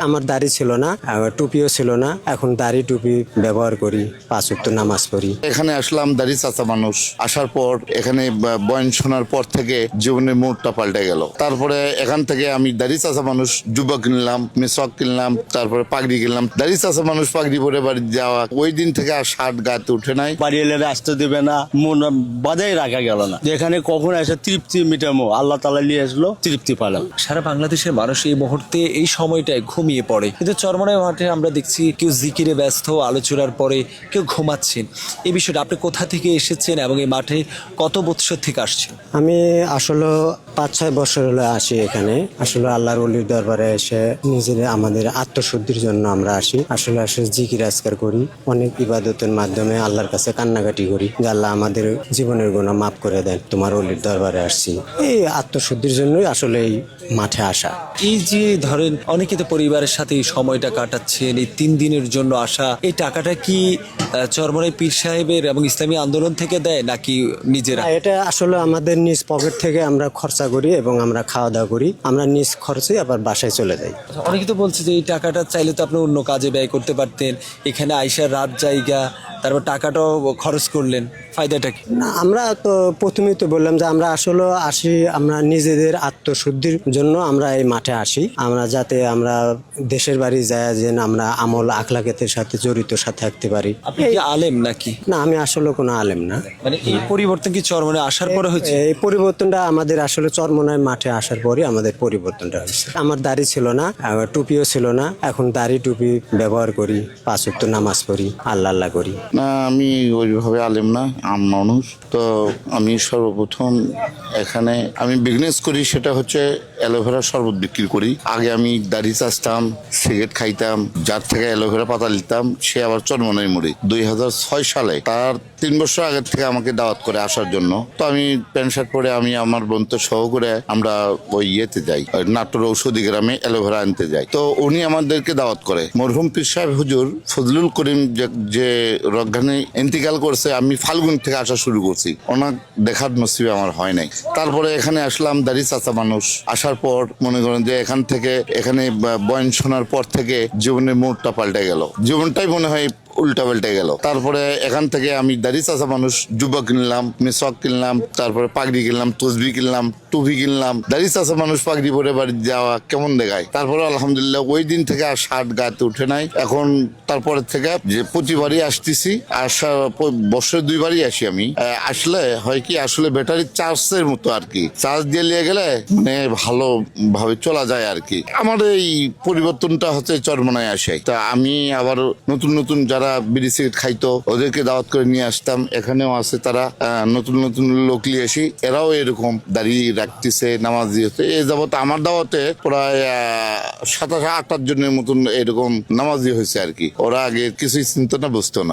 আমার দাড়ি ছিল না, আমার টুপিও ছিল না। এখন দাড়ি টুপি ব্যবহার করি, 5 ওয়াক্ত নামাজ পড়ি। এখানে আসলাম দাড়ি চাচা মানুষ, আসার পর এখানে বয়ান শোনার পর থেকে জীবনের মোড়টা পাল্টে গেল। তারপরে এখান থেকে আমি দাড়ি চাচা মানুষ জুব্বা কিনলাম, মেসওয়াক কিনলাম, তারপরে পাগড়ি কিনলাম। দাড়ি চাচা মানুষ পাগড়ি পরে বাড়ি যাওয়া, ওই দিন থেকে আর শার্ট গাতে উঠে নাই। বাড়ি এলে আসতে দেবে না, মন বাজাই রাখা গেল না। যেখানে কখন এসে তৃপ্তি মিটামো, আল্লাহ তাআলা নিয়ে আসলো, তৃপ্তি পালাম। সারা বাংলাদেশের মানুষ এই মুহূর্তে এই সময়টায় ঘুমিয়ে পড়ে, কিন্তু চরমনাই মাঠে আমরা দেখছি কেউ জিকিরে ব্যস্ত, আলোচনার পরে কেউ ঘুমাচ্ছেন। এই বিষয়টা আপনি কোথা থেকে এসেছেন এবং এই মাঠে কত বছর থেকে আসছেন? আমি আসলে 5-6 বছর হলো আসি এখানে। আসলে আল্লাহর ওলির দরবারে এসে নিজের আমাদের আত্মশুদ্ধির জন্য আমরা আসি। আসলে জিকির আজকার করি, অনেক ইবাদতের মাধ্যমে আল্লাহর কাছে কান্নাকাটি করি যে আল্লাহ আমাদের জীবনের গুনাহ মাফ করে দেন, তোমার ওলির দরবারে আসছি। এই আত্মশুদ্ধির জন্যই আসলে এই মাঠে আসা। এই যে ধরেন অনেকে তো পরিবারের সাথে এই সময়টা কাটাচ্ছেন, এই 3 দিনের জন্য আসা, এই টাকাটা কি চরমনাই পীর সাহেবের এবং ইসলামী আন্দোলন থেকে দেয় নাকি নিজেরা? এটা আসলে আমাদের নিজ পকেট থেকে আমরা খরচা করি এবং আমরা খাওয়া দাওয়া করি। আমরা নিজ খরচে আবার বাসায় চলে যাই। অনেকে তো বলছে যে এই টাকাটা চাইলে তো আপনি অন্য কাজে ব্যয় করতে পারতেন, এখানে আইসার রাত জায়গা, তারপর টাকাটাও খরচ করলেন, ফায়দাটা কি? না, আমরা তো প্রথমেই তো বললাম যে আমরা আসলে আসি আমরা নিজেদের আত্মশুদ্ধির জন্য আমরা এই মাঠে আসি। আমরা যাতে আমরা দেশের বাড়ি যায় যেন আমরা আমল আখলাকের সাথে জড়িত সাথে থাকতে পারি। আপনি কি আলেম নাকি? না, আমি আসলে কোনো আলেম না। মানে এই পরিবর্তন কি চরমনাই আসার পরে হয়েছে? এই পরিবর্তনটা আমাদের আসলে চরমনাই মাঠে আসার পরে আমাদের পরিবর্তনটা হয়েছে। আমার দাড়ি ছিল না, আমার টুপিও ছিল না। এখন দাড়ি টুপি ব্যবহার করি, 5 ওয়াক্ত নামাজ পড়ি, আল্লাহ আল্লাহ করি। না, আমি ওইভাবে আলেম না, আম মানুষ। তো আমি সর্বপ্রথম এখানে আমি বিজনেস করি, সেটা হচ্ছে অ্যালোভেরা শরবত বিক্রি করি। আগে আমি দাড়ি চাচতাম, সিগারেট খাইতাম, যার থেকে অ্যালোভেরা পাতা নিতাম, সে আবার চরমনাই মোড়ে 2006 সালে তার 3 বছর আগের থেকে আমাকে দাওয়াত করে আসার জন্য। তো আমি প্যান্ট শার্ট পরে আমি আমার বন্ধু সহ করে আমরা ওই ইয়েতে যাই, নাটোর ঔষধি গ্রামে অ্যালোভেরা আনতে যাই। তো উনি আমাদেরকে দাওয়াত করে। মরহুম পীর সাহেব হুজুর ফজলুল করিম যে রজ্ঞানে ইন্তিকাল করছে, আমি ফাল্গুন থেকে আসা শুরু করছি। ওনার দেখার নসিবে আমার হয় নাই। তারপরে এখানে আসলাম দাড়ি চাচা মানুষ, আসার পর মনে করেন যে এখান থেকে এখানে বয়ান শোনার পর থেকে জীবনের মোড়টা পাল্টে গেল। জীবনটাই মনে হয় উল্টা পাল্টে গেল। তারপরে এখান থেকে আমি দাড়ি চাচা মানুষ জুব্বা কিনলাম, মেসওয়াক কিনলাম, তারপরে পাগড়ি কিনলাম, তসবি কিনলাম, টুপি কিনলাম। দাড়ি চাচা মানুষ পাগড়ি পরে বাড়ি যাওয়া কেমন দেখায়। তারপরে আলহামদুলিল্লাহ ওই দিন থেকে আর শার্ট গাতে উঠে নাই। এখন তারপরে থেকে যে প্রতিবারই আসতেছি, আসা বছরে 2 বারই আসি আমি। আসলে হয় কি, আসলে ব্যাটারি চার্জের মতো আর কি, চার্জ দিয়ে নিয়ে গেলে মানে ভালো ভাবে চলা যায় আর কি। আমার এই পরিবর্তনটা হচ্ছে চরমনায় আসে। তা আমি আবার নতুন নতুন যারা বিড়ি সিগারেট খাইতো ওদেরকে দাওয়াত করে নিয়ে আসতাম। এখানেও আছে তারা, নতুন নতুন লোক নিয়ে আসি, এরাও এরকম দাঁড়িয়ে রাখতেছে, নামাজ দিয়েছে। এই যাবত আমার দাওয়াতে প্রায় 27-28 জনের মতন এরকম নামাজি হয়েছে আর কি। ওরা আগে কিছুই চিন্তা না, বুঝতো না।